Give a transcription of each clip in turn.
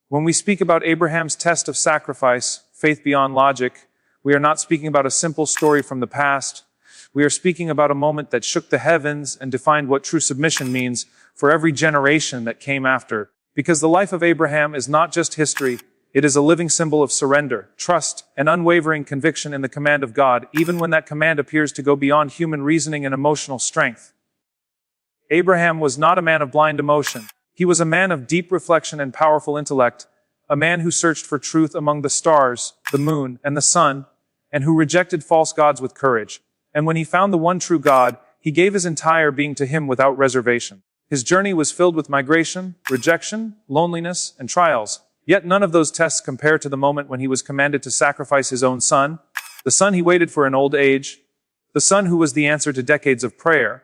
When we speak about Abraham's test of sacrifice, faith beyond logic, we are not speaking about a simple story from the past. We are speaking about a moment that shook the heavens and defined what true submission means for every generation that came after. Because the life of Abraham is not just history, it is a living symbol of surrender, trust, and unwavering conviction in the command of God, even when that command appears to go beyond human reasoning and emotional strength. Abraham was not a man of blind emotion. He was a man of deep reflection and powerful intellect, a man who searched for truth among the stars, the moon, and the sun, and who rejected false gods with courage. And when he found the one true God, he gave his entire being to him without reservation. His journey was filled with migration, rejection, loneliness, and trials. Yet none of those tests compare to the moment when he was commanded to sacrifice his own son, the son he waited for in old age, the son who was the answer to decades of prayer,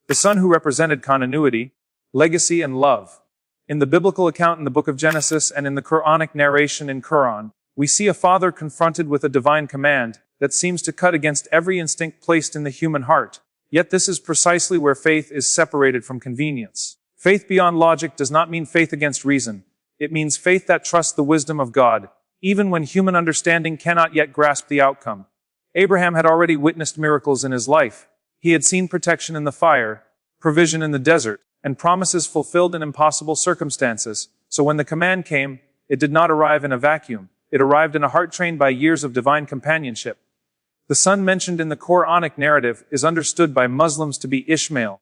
the son who represented continuity, legacy, and love. In the biblical account in the book of Genesis and in the Qur'anic narration in Qur'an, we see a father confronted with a divine command that seems to cut against every instinct placed in the human heart. Yet this is precisely where faith is separated from convenience. Faith beyond logic does not mean faith against reason. It means faith that trusts the wisdom of God, even when human understanding cannot yet grasp the outcome. Abraham had already witnessed miracles in his life. He had seen protection in the fire, provision in the desert, and promises fulfilled in impossible circumstances. So when the command came, it did not arrive in a vacuum. It arrived in a heart trained by years of divine companionship. The son mentioned in the Qur'anic narrative is understood by Muslims to be Ishmael,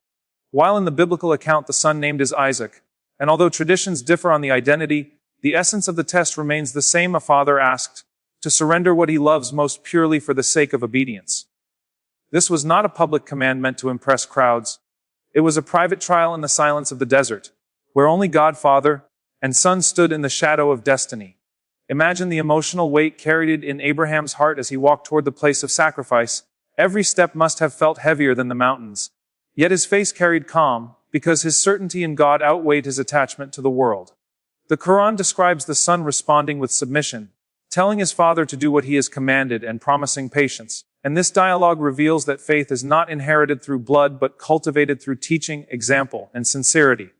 while in the biblical account the son named is Isaac. And although traditions differ on the identity, the essence of the test remains the same. A father asked to surrender what he loves most purely for the sake of obedience. This was not a public command meant to impress crowds. It was a private trial in the silence of the desert, where only God, Father, and Son stood in the shadow of destiny. Imagine the emotional weight carried in Abraham's heart as he walked toward the place of sacrifice. Every step must have felt heavier than the mountains. Yet his face carried calm, because his certainty in God outweighed his attachment to the world. The Quran describes the son responding with submission, telling his father to do what he is commanded and promising patience. And this dialogue reveals that faith is not inherited through blood but cultivated through teaching, example, and sincerity.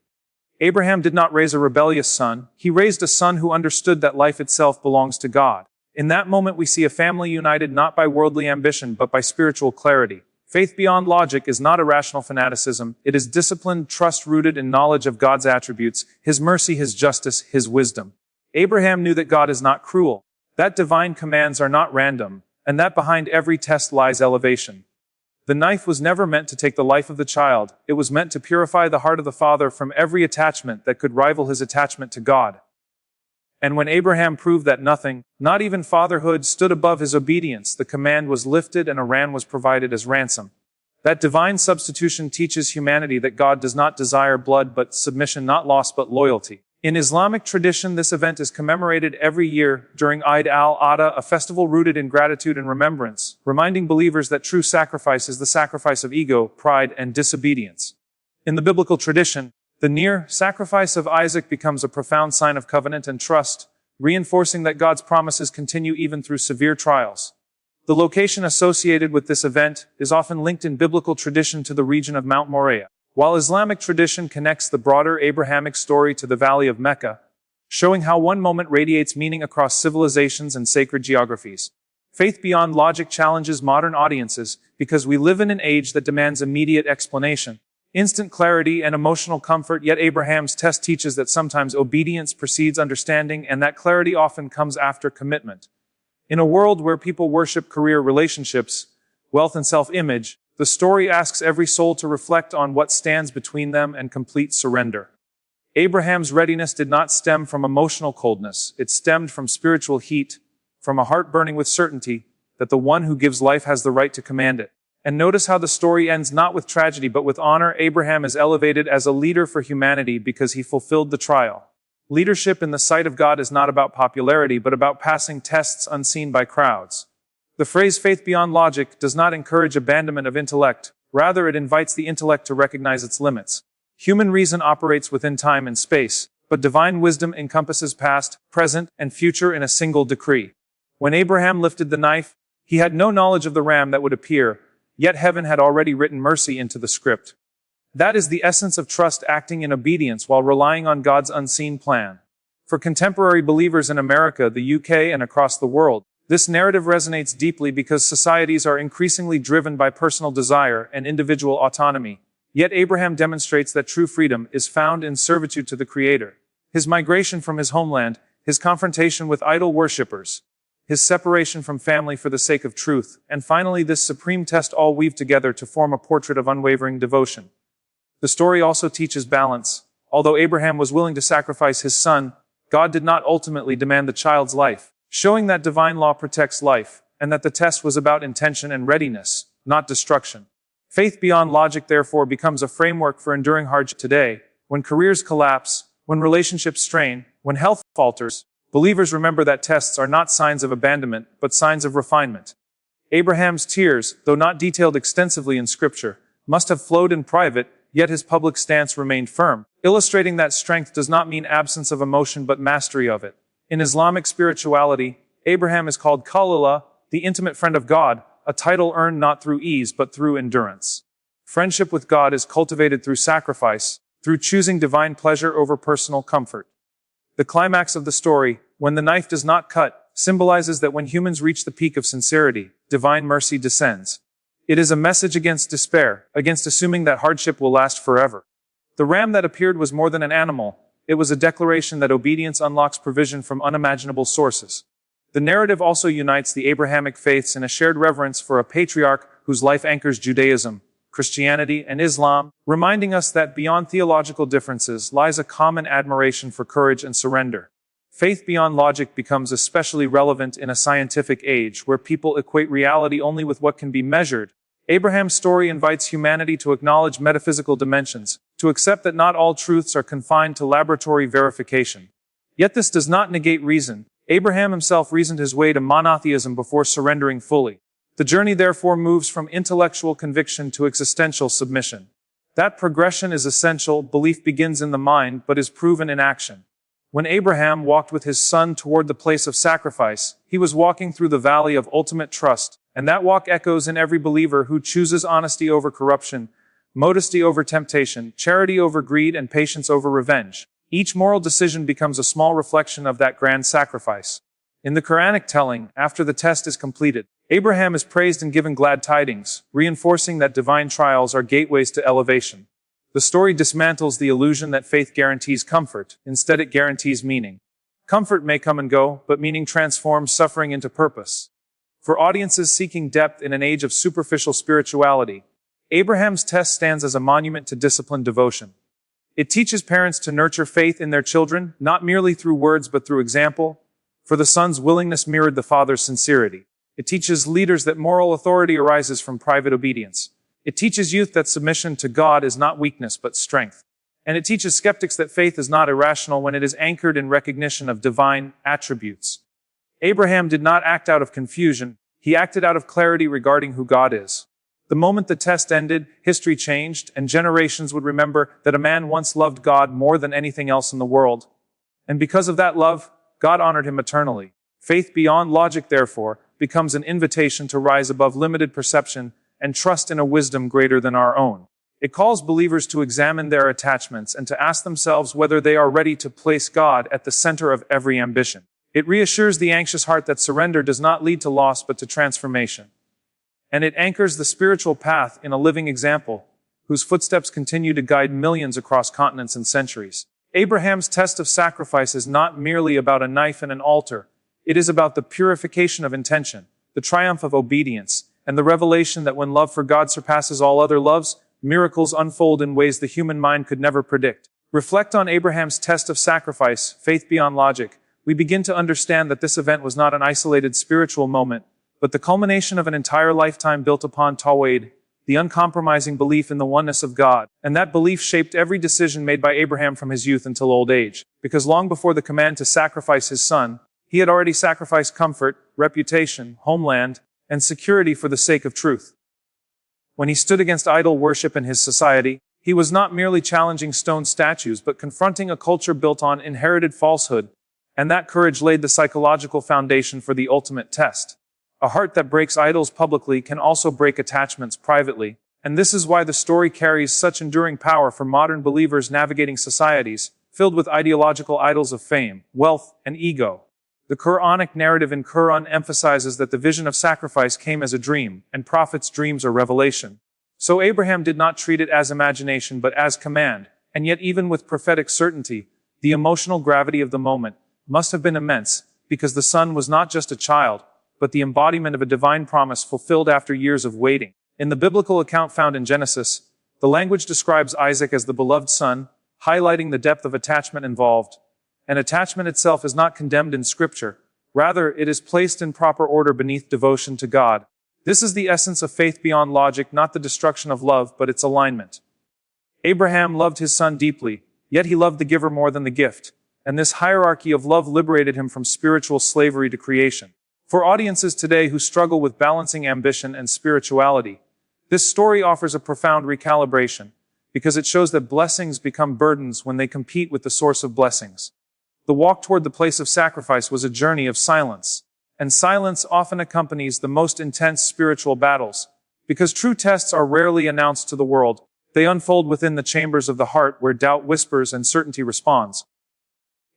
Abraham did not raise a rebellious son. He raised a son who understood that life itself belongs to God. In that moment we see a family united not by worldly ambition but by spiritual clarity. Faith beyond logic is not irrational fanaticism. It is disciplined trust rooted in knowledge of God's attributes, His mercy, His justice, His wisdom. Abraham knew that God is not cruel, that divine commands are not random, and that behind every test lies elevation. The knife was never meant to take the life of the child. It was meant to purify the heart of the father from every attachment that could rival his attachment to God. And when Abraham proved that nothing, not even fatherhood, stood above his obedience, the command was lifted and a ram was provided as ransom. That divine substitution teaches humanity that God does not desire blood but submission, not loss but loyalty. In Islamic tradition, this event is commemorated every year during Eid al-Adha, a festival rooted in gratitude and remembrance, reminding believers that true sacrifice is the sacrifice of ego, pride, and disobedience. In the biblical tradition, the near sacrifice of Isaac becomes a profound sign of covenant and trust, reinforcing that God's promises continue even through severe trials. The location associated with this event is often linked in biblical tradition to the region of Mount Moriah, while Islamic tradition connects the broader Abrahamic story to the Valley of Mecca, showing how one moment radiates meaning across civilizations and sacred geographies. Faith beyond logic challenges modern audiences because we live in an age that demands immediate explanation, instant clarity, and emotional comfort. Yet Abraham's test teaches that sometimes obedience precedes understanding, and that clarity often comes after commitment. In a world where people worship career, relationships, wealth, and self-image, the story asks every soul to reflect on what stands between them and complete surrender. Abraham's readiness did not stem from emotional coldness. It stemmed from spiritual heat, from a heart burning with certainty that the one who gives life has the right to command it. And notice how the story ends not with tragedy but with honor. Abraham is elevated as a leader for humanity because he fulfilled the trial. Leadership in the sight of God is not about popularity but about passing tests unseen by crowds. The phrase faith beyond logic does not encourage abandonment of intellect. Rather, it invites the intellect to recognize its limits. Human reason operates within time and space, but divine wisdom encompasses past, present, and future in a single decree. When Abraham lifted the knife, he had no knowledge of the ram that would appear, yet heaven had already written mercy into the script. That is the essence of trust, acting in obedience while relying on God's unseen plan. For contemporary believers in America, the UK, and across the world, this narrative resonates deeply because societies are increasingly driven by personal desire and individual autonomy. Yet Abraham demonstrates that true freedom is found in servitude to the Creator. His migration from his homeland, his confrontation with idol worshippers, his separation from family for the sake of truth, and finally this supreme test all weave together to form a portrait of unwavering devotion. The story also teaches balance. Although Abraham was willing to sacrifice his son, God did not ultimately demand the child's life, showing that divine law protects life, and that the test was about intention and readiness, not destruction. Faith beyond logic therefore becomes a framework for enduring hardship today. When careers collapse, when relationships strain, when health falters, believers remember that tests are not signs of abandonment, but signs of refinement. Abraham's tears, though not detailed extensively in Scripture, must have flowed in private, yet his public stance remained firm, illustrating that strength does not mean absence of emotion but mastery of it. In Islamic spirituality, Abraham is called Khalilullah, the intimate friend of God, a title earned not through ease but through endurance. Friendship with God is cultivated through sacrifice, through choosing divine pleasure over personal comfort. The climax of the story, when the knife does not cut, symbolizes that when humans reach the peak of sincerity, divine mercy descends. It is a message against despair, against assuming that hardship will last forever. The ram that appeared was more than an animal. It was a declaration that obedience unlocks provision from unimaginable sources. The narrative also unites the Abrahamic faiths in a shared reverence for a patriarch whose life anchors Judaism, Christianity, and Islam, reminding us that beyond theological differences lies a common admiration for courage and surrender. Faith beyond logic becomes especially relevant in a scientific age where people equate reality only with what can be measured. Abraham's story invites humanity to acknowledge metaphysical dimensions, to accept that not all truths are confined to laboratory verification. Yet this does not negate reason. Abraham himself reasoned his way to monotheism before surrendering fully. The journey therefore moves from intellectual conviction to existential submission. That progression is essential. Belief begins in the mind but is proven in action. When Abraham walked with his son toward the place of sacrifice, he was walking through the valley of ultimate trust, and that walk echoes in every believer who chooses honesty over corruption, modesty over temptation, charity over greed, and patience over revenge. Each moral decision becomes a small reflection of that grand sacrifice. In the Quranic telling, after the test is completed, Abraham is praised and given glad tidings, reinforcing that divine trials are gateways to elevation. The story dismantles the illusion that faith guarantees comfort. Instead, it guarantees meaning. Comfort may come and go, but meaning transforms suffering into purpose. For audiences seeking depth in an age of superficial spirituality, Abraham's test stands as a monument to disciplined devotion. It teaches parents to nurture faith in their children, not merely through words but through example, for the son's willingness mirrored the father's sincerity. It teaches leaders that moral authority arises from private obedience. It teaches youth that submission to God is not weakness but strength. And it teaches skeptics that faith is not irrational when it is anchored in recognition of divine attributes. Abraham did not act out of confusion, he acted out of clarity regarding who God is. The moment the test ended, history changed, and generations would remember that a man once loved God more than anything else in the world. And because of that love, God honored him eternally. Faith beyond logic, therefore, becomes an invitation to rise above limited perception and trust in a wisdom greater than our own. It calls believers to examine their attachments and to ask themselves whether they are ready to place God at the center of every ambition. It reassures the anxious heart that surrender does not lead to loss but to transformation. And it anchors the spiritual path in a living example, whose footsteps continue to guide millions across continents and centuries. Abraham's test of sacrifice is not merely about a knife and an altar. It is about the purification of intention, the triumph of obedience, and the revelation that when love for God surpasses all other loves, miracles unfold in ways the human mind could never predict. Reflect on Abraham's test of sacrifice, faith beyond logic. We begin to understand that this event was not an isolated spiritual moment, but the culmination of an entire lifetime built upon Tawhid, the uncompromising belief in the oneness of God. And that belief shaped every decision made by Abraham from his youth until old age, because long before the command to sacrifice his son, he had already sacrificed comfort, reputation, homeland, and security for the sake of truth. When he stood against idol worship in his society, he was not merely challenging stone statues but confronting a culture built on inherited falsehood, and that courage laid the psychological foundation for the ultimate test. A heart that breaks idols publicly can also break attachments privately, and this is why the story carries such enduring power for modern believers navigating societies, filled with ideological idols of fame, wealth, and ego. The Quranic narrative in Qur'an emphasizes that the vision of sacrifice came as a dream, and prophets' dreams are revelation. So Abraham did not treat it as imagination but as command, and yet even with prophetic certainty, the emotional gravity of the moment must have been immense, because the son was not just a child, but the embodiment of a divine promise fulfilled after years of waiting. In the biblical account found in Genesis, the language describes Isaac as the beloved son, highlighting the depth of attachment involved. And attachment itself is not condemned in Scripture. Rather, it is placed in proper order beneath devotion to God. This is the essence of faith beyond logic, not the destruction of love, but its alignment. Abraham loved his son deeply, yet he loved the giver more than the gift. And this hierarchy of love liberated him from spiritual slavery to creation. For audiences today who struggle with balancing ambition and spirituality, this story offers a profound recalibration, because it shows that blessings become burdens when they compete with the source of blessings. The walk toward the place of sacrifice was a journey of silence. And silence often accompanies the most intense spiritual battles. Because true tests are rarely announced to the world, they unfold within the chambers of the heart where doubt whispers and certainty responds.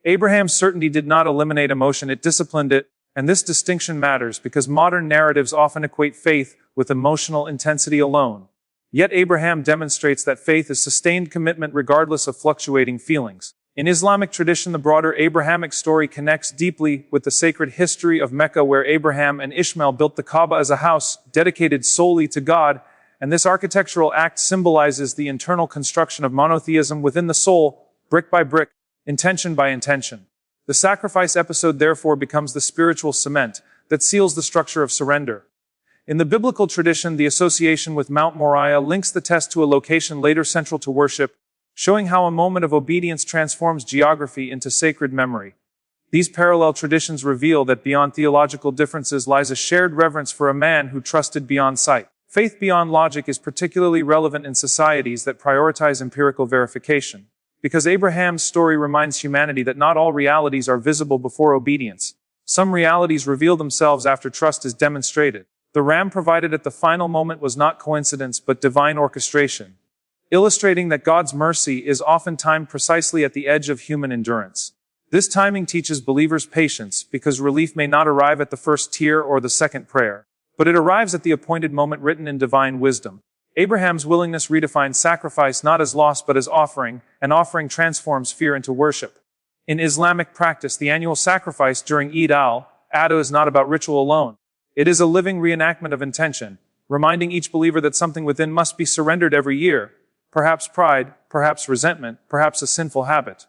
Abraham's certainty did not eliminate emotion, it disciplined it, and this distinction matters because modern narratives often equate faith with emotional intensity alone. Yet Abraham demonstrates that faith is sustained commitment regardless of fluctuating feelings. In Islamic tradition, the broader Abrahamic story connects deeply with the sacred history of Mecca, where Abraham and Ishmael built the Kaaba as a house dedicated solely to God, and this architectural act symbolizes the internal construction of monotheism within the soul, brick by brick, intention by intention. The sacrifice episode therefore becomes the spiritual cement that seals the structure of surrender. In the biblical tradition, the association with Mount Moriah links the test to a location later central to worship, showing how a moment of obedience transforms geography into sacred memory. These parallel traditions reveal that beyond theological differences lies a shared reverence for a man who trusted beyond sight. Faith beyond logic is particularly relevant in societies that prioritize empirical verification, because Abraham's story reminds humanity that not all realities are visible before obedience. Some realities reveal themselves after trust is demonstrated. The ram provided at the final moment was not coincidence but divine orchestration, illustrating that God's mercy is often timed precisely at the edge of human endurance. This timing teaches believers patience, because relief may not arrive at the first tear or the second prayer, but it arrives at the appointed moment written in divine wisdom. Abraham's willingness redefines sacrifice not as loss but as offering, and offering transforms fear into worship. In Islamic practice, the annual sacrifice during Eid al-Adha is not about ritual alone. It is a living reenactment of intention, reminding each believer that something within must be surrendered every year. Perhaps pride, perhaps resentment, perhaps a sinful habit.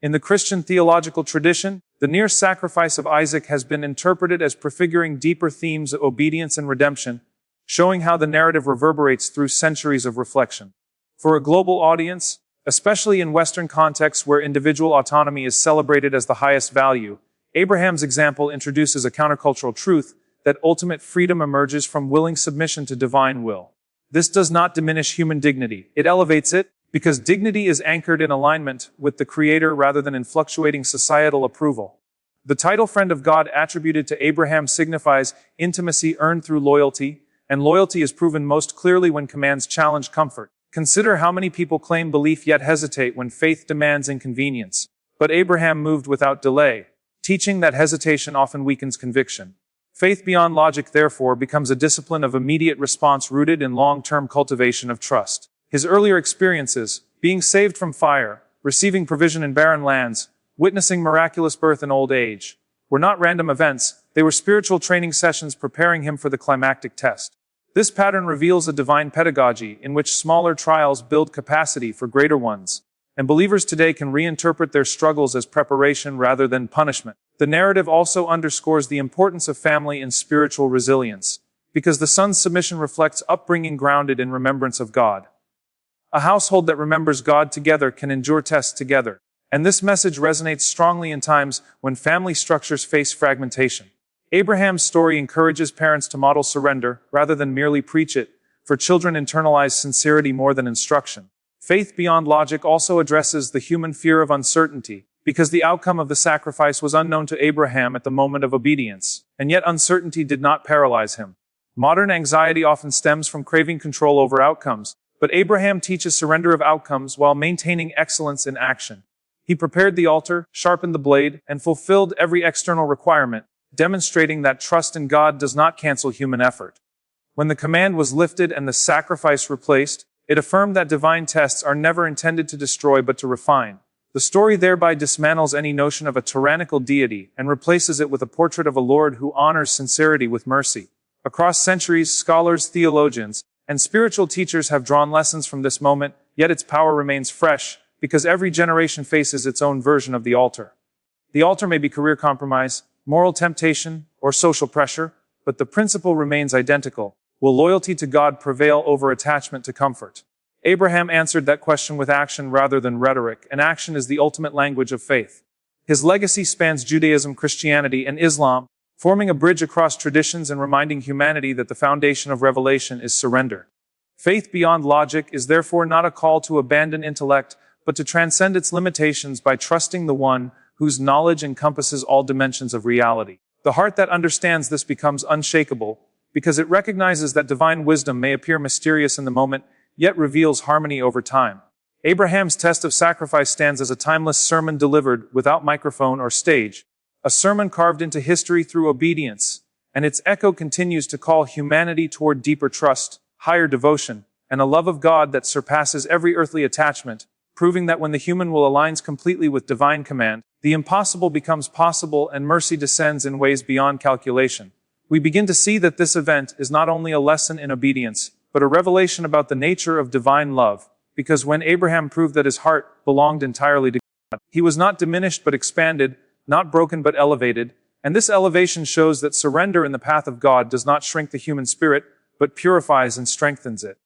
In the Christian theological tradition, the near sacrifice of Isaac has been interpreted as prefiguring deeper themes of obedience and redemption, showing how the narrative reverberates through centuries of reflection. For a global audience, especially in Western contexts where individual autonomy is celebrated as the highest value, Abraham's example introduces a countercultural truth that ultimate freedom emerges from willing submission to divine will. This does not diminish human dignity. It elevates it, because dignity is anchored in alignment with the Creator rather than in fluctuating societal approval. The title Friend of God attributed to Abraham signifies intimacy earned through loyalty, and loyalty is proven most clearly when commands challenge comfort. Consider how many people claim belief yet hesitate when faith demands inconvenience. But Abraham moved without delay, teaching that hesitation often weakens conviction. Faith beyond logic, therefore, becomes a discipline of immediate response rooted in long-term cultivation of trust. His earlier experiences, being saved from fire, receiving provision in barren lands, witnessing miraculous birth in old age, were not random events, they were spiritual training sessions preparing him for the climactic test. This pattern reveals a divine pedagogy in which smaller trials build capacity for greater ones, and believers today can reinterpret their struggles as preparation rather than punishment. The narrative also underscores the importance of family and spiritual resilience, because the son's submission reflects upbringing grounded in remembrance of God. A household that remembers God together can endure tests together, and this message resonates strongly in times when family structures face fragmentation. Abraham's story encourages parents to model surrender rather than merely preach it, for children internalize sincerity more than instruction. Faith beyond logic also addresses the human fear of uncertainty, because the outcome of the sacrifice was unknown to Abraham at the moment of obedience, and yet uncertainty did not paralyze him. Modern anxiety often stems from craving control over outcomes, but Abraham teaches surrender of outcomes while maintaining excellence in action. He He prepared the altar, sharpened the blade, and fulfilled every external requirement, demonstrating that trust in God does not cancel human effort. When the command was lifted and the sacrifice replaced, it affirmed that divine tests are never intended to destroy but to refine. The story thereby dismantles any notion of a tyrannical deity and replaces it with a portrait of a Lord who honors sincerity with mercy. Across centuries, scholars, theologians, and spiritual teachers have drawn lessons from this moment, yet its power remains fresh, because every generation faces its own version of the altar. The altar may be career compromise, moral temptation, or social pressure, but the principle remains identical. Will loyalty to God prevail over attachment to comfort? Abraham answered that question with action rather than rhetoric, and action is the ultimate language of faith. His legacy spans Judaism, Christianity, and Islam, forming a bridge across traditions and reminding humanity that the foundation of revelation is surrender. Faith beyond logic is therefore not a call to abandon intellect, but to transcend its limitations by trusting the one whose knowledge encompasses all dimensions of reality. The heart that understands this becomes unshakable, because it recognizes that divine wisdom may appear mysterious in the moment, yet reveals harmony over time. Abraham's test of sacrifice stands as a timeless sermon delivered without microphone or stage, a sermon carved into history through obedience, and its echo continues to call humanity toward deeper trust, higher devotion, and a love of God that surpasses every earthly attachment, proving that when the human will aligns completely with divine command, the impossible becomes possible and mercy descends in ways beyond calculation. We begin to see that this event is not only a lesson in obedience, but a revelation about the nature of divine love, because when Abraham proved that his heart belonged entirely to God, he was not diminished but expanded, not broken but elevated, and this elevation shows that surrender in the path of God does not shrink the human spirit, but purifies and strengthens it.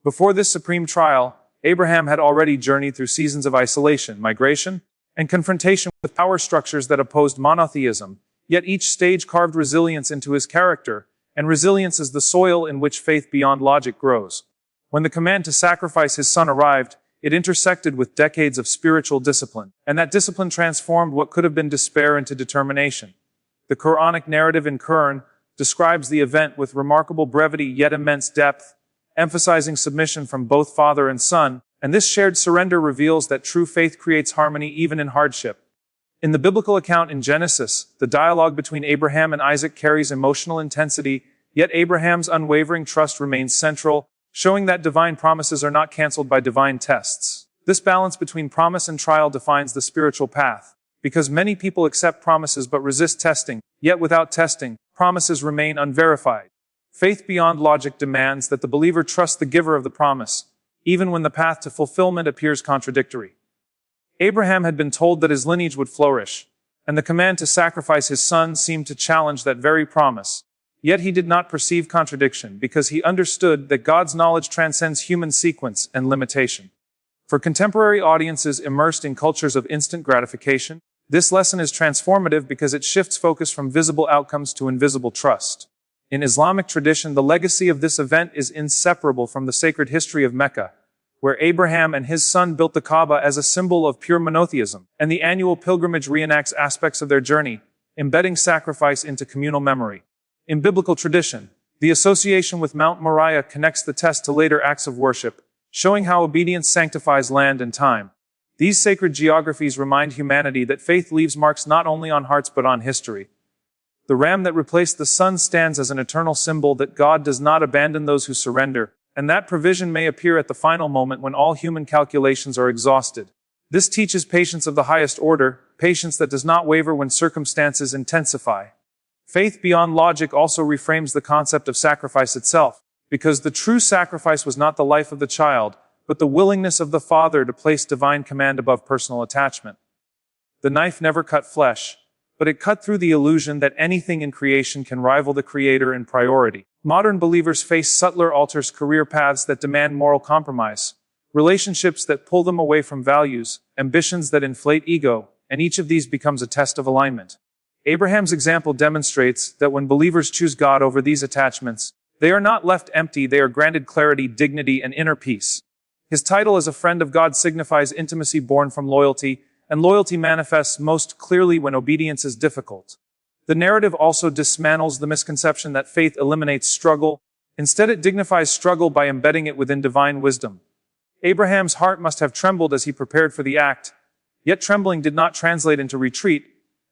Before this supreme trial, Abraham had already journeyed through seasons of isolation, migration, and confrontation with power structures that opposed monotheism, yet each stage carved resilience into his character, and resilience is the soil in which faith beyond logic grows. When the command to sacrifice his son arrived, it intersected with decades of spiritual discipline, and that discipline transformed what could have been despair into determination. The Qur'anic narrative in Qur'an describes the event with remarkable brevity yet immense depth, emphasizing submission from both father and son, and this shared surrender reveals that true faith creates harmony even in hardship. In the biblical account in Genesis, the dialogue between Abraham and Isaac carries emotional intensity, yet Abraham's unwavering trust remains central, showing that divine promises are not canceled by divine tests. This balance between promise and trial defines the spiritual path, because many people accept promises but resist testing, yet without testing, promises remain unverified. Faith beyond logic demands that the believer trust the giver of the promise, even when the path to fulfillment appears contradictory. Abraham had been told that his lineage would flourish, and the command to sacrifice his son seemed to challenge that very promise. Yet he did not perceive contradiction because he understood that God's knowledge transcends human sequence and limitation. For contemporary audiences immersed in cultures of instant gratification, this lesson is transformative because it shifts focus from visible outcomes to invisible trust. In Islamic tradition, the legacy of this event is inseparable from the sacred history of Mecca, where Abraham and his son built the Kaaba as a symbol of pure monotheism, and the annual pilgrimage reenacts aspects of their journey, embedding sacrifice into communal memory. In biblical tradition, the association with Mount Moriah connects the test to later acts of worship, showing how obedience sanctifies land and time. These sacred geographies remind humanity that faith leaves marks not only on hearts but on history. The ram that replaced the son stands as an eternal symbol that God does not abandon those who surrender, and that provision may appear at the final moment when all human calculations are exhausted. This teaches patience of the highest order, patience that does not waver when circumstances intensify. Faith beyond logic also reframes the concept of sacrifice itself, because the true sacrifice was not the life of the child, but the willingness of the father to place divine command above personal attachment. The knife never cut flesh, but it cut through the illusion that anything in creation can rival the Creator in priority. Modern believers face subtler altars, career paths that demand moral compromise, relationships that pull them away from values, ambitions that inflate ego, and each of these becomes a test of alignment. Abraham's example demonstrates that when believers choose God over these attachments, they are not left empty, they are granted clarity, dignity, and inner peace. His title as a friend of God signifies intimacy born from loyalty, and loyalty manifests most clearly when obedience is difficult. The narrative also dismantles the misconception that faith eliminates struggle. Instead, it dignifies struggle by embedding it within divine wisdom. Abraham's heart must have trembled as he prepared for the act, Yet trembling did not translate into retreat,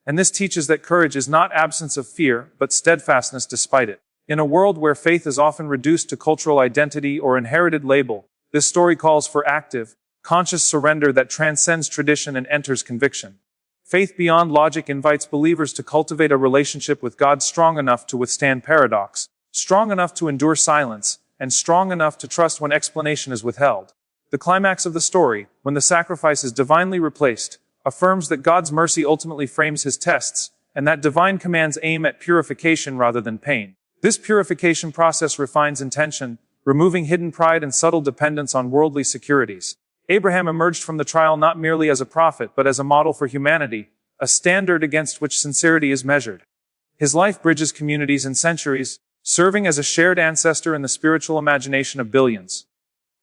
and this teaches that courage is not absence of fear, but steadfastness despite it. In a world where faith is often reduced to cultural identity or inherited label, this story calls for active, conscious surrender that transcends tradition and enters conviction. Faith beyond logic invites believers to cultivate a relationship with God strong enough to withstand paradox, strong enough to endure silence, and strong enough to trust when explanation is withheld. The climax of the story, when the sacrifice is divinely replaced, affirms that God's mercy ultimately frames his tests, and that divine commands aim at purification rather than pain. This purification process refines intention, removing hidden pride and subtle dependence on worldly securities. Abraham emerged from the trial not merely as a prophet, but as a model for humanity, a standard against which sincerity is measured. His life bridges communities and centuries, serving as a shared ancestor in the spiritual imagination of billions.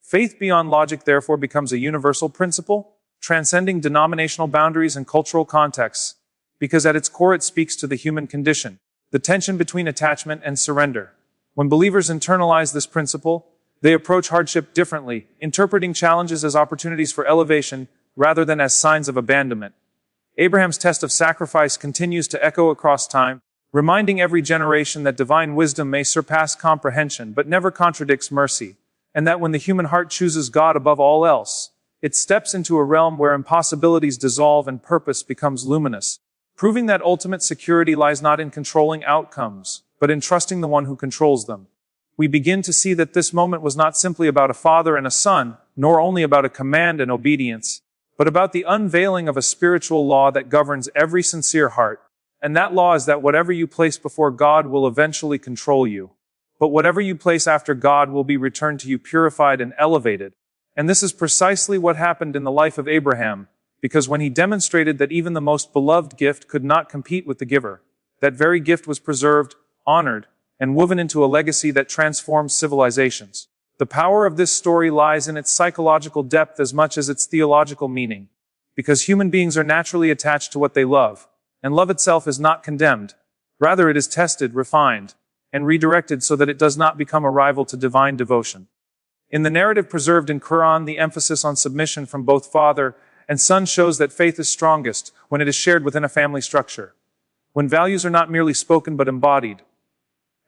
Faith beyond logic therefore becomes a universal principle, transcending denominational boundaries and cultural contexts, because at its core it speaks to the human condition, the tension between attachment and surrender. When believers internalize this principle, they approach hardship differently, interpreting challenges as opportunities for elevation rather than as signs of abandonment. Abraham's test of sacrifice continues to echo across time, reminding every generation that divine wisdom may surpass comprehension but never contradicts mercy, and that when the human heart chooses God above all else, it steps into a realm where impossibilities dissolve and purpose becomes luminous, proving that ultimate security lies not in controlling outcomes, but in trusting the one who controls them. We begin to see that this moment was not simply about a father and a son, nor only about a command and obedience, but about the unveiling of a spiritual law that governs every sincere heart. And that law is that whatever you place before God will eventually control you. But whatever you place after God will be returned to you purified and elevated. And this is precisely what happened in the life of Abraham, because when he demonstrated that even the most beloved gift could not compete with the giver, that very gift was preserved, honored, and woven into a legacy that transforms civilizations. The power of this story lies in its psychological depth as much as its theological meaning, because human beings are naturally attached to what they love, and love itself is not condemned. Rather, it is tested, refined, and redirected so that it does not become a rival to divine devotion. In the narrative preserved in Qur'an, the emphasis on submission from both father and son shows that faith is strongest when it is shared within a family structure, when values are not merely spoken but embodied,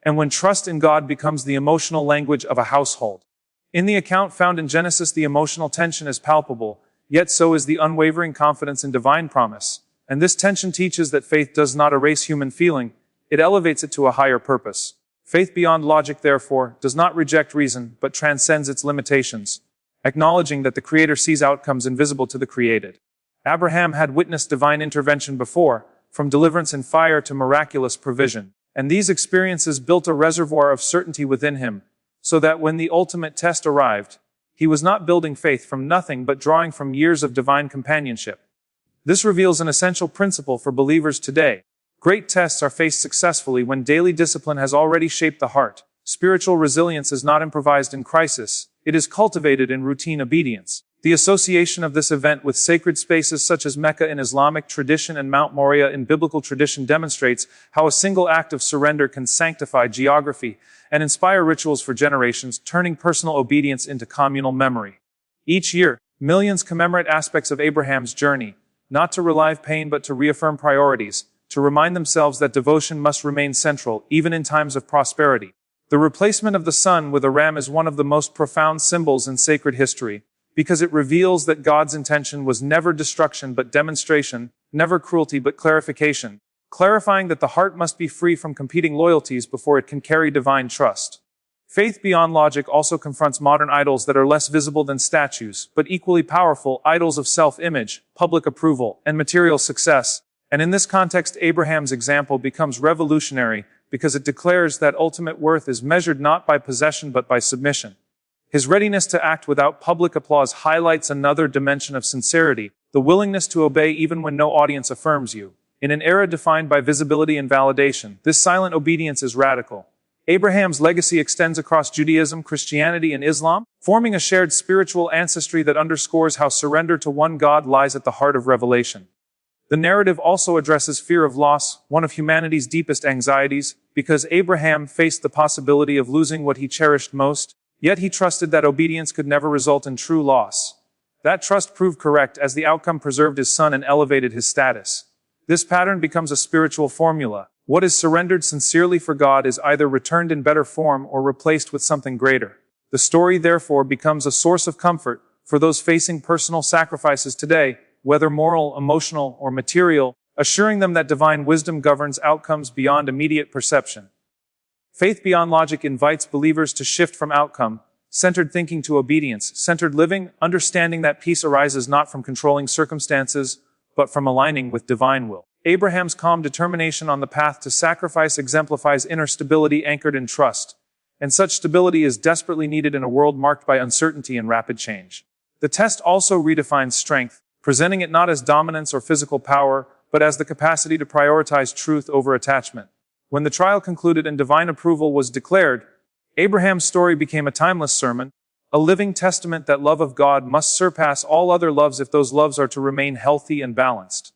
and when trust in God becomes the emotional language of a household. In the account found in Genesis, the emotional tension is palpable, yet so is the unwavering confidence in divine promise. And this tension teaches that faith does not erase human feeling, it elevates it to a higher purpose. Faith beyond logic, therefore, does not reject reason, but transcends its limitations, acknowledging that the Creator sees outcomes invisible to the created. Abraham had witnessed divine intervention before, from deliverance in fire to miraculous provision, and these experiences built a reservoir of certainty within him, so that when the ultimate test arrived, he was not building faith from nothing but drawing from years of divine companionship. This reveals an essential principle for believers today. Great tests are faced successfully when daily discipline has already shaped the heart. Spiritual resilience is not improvised in crisis, it is cultivated in routine obedience. The association of this event with sacred spaces such as Mecca in Islamic tradition and Mount Moriah in biblical tradition demonstrates how a single act of surrender can sanctify geography and inspire rituals for generations, turning personal obedience into communal memory. Each year, millions commemorate aspects of Abraham's journey, not to relieve pain but to reaffirm priorities, to remind themselves that devotion must remain central, even in times of prosperity. The replacement of the son with a ram is one of the most profound symbols in sacred history, because it reveals that God's intention was never destruction but demonstration, never cruelty but clarification, clarifying that the heart must be free from competing loyalties before it can carry divine trust. Faith beyond logic also confronts modern idols that are less visible than statues, but equally powerful, idols of self-image, public approval, and material success. And in this context, Abraham's example becomes revolutionary because it declares that ultimate worth is measured not by possession but by submission. His readiness to act without public applause highlights another dimension of sincerity, the willingness to obey even when no audience affirms you. In an era defined by visibility and validation, this silent obedience is radical. Abraham's legacy extends across Judaism, Christianity, and Islam, forming a shared spiritual ancestry that underscores how surrender to one God lies at the heart of revelation. The narrative also addresses fear of loss, one of humanity's deepest anxieties, because Abraham faced the possibility of losing what he cherished most, yet he trusted that obedience could never result in true loss. That trust proved correct as the outcome preserved his son and elevated his status. This pattern becomes a spiritual formula. What is surrendered sincerely for God is either returned in better form or replaced with something greater. The story, therefore, becomes a source of comfort for those facing personal sacrifices today, whether moral, emotional, or material, assuring them that divine wisdom governs outcomes beyond immediate perception. Faith beyond logic invites believers to shift from outcome-centered thinking to obedience-centered living, understanding that peace arises not from controlling circumstances, but from aligning with divine will. Abraham's calm determination on the path to sacrifice exemplifies inner stability anchored in trust, and such stability is desperately needed in a world marked by uncertainty and rapid change. The test also redefines strength, presenting it not as dominance or physical power, but as the capacity to prioritize truth over attachment. When the trial concluded and divine approval was declared, Abraham's story became a timeless sermon, a living testament that love of God must surpass all other loves if those loves are to remain healthy and balanced.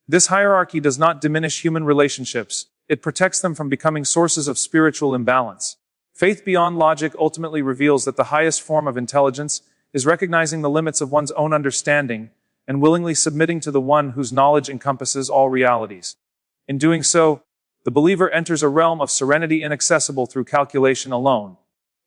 This hierarchy does not diminish human relationships, it protects them from becoming sources of spiritual imbalance. Faith beyond logic ultimately reveals that the highest form of intelligence is recognizing the limits of one's own understanding and willingly submitting to the one whose knowledge encompasses all realities. In doing so, the believer enters a realm of serenity inaccessible through calculation alone.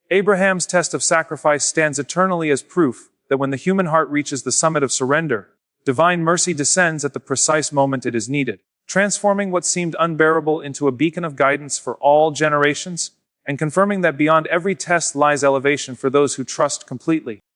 Abraham's test of sacrifice stands eternally as proof that when the human heart reaches the summit of surrender, divine mercy descends at the precise moment it is needed, transforming what seemed unbearable into a beacon of guidance for all generations, and confirming that beyond every test lies elevation for those who trust completely.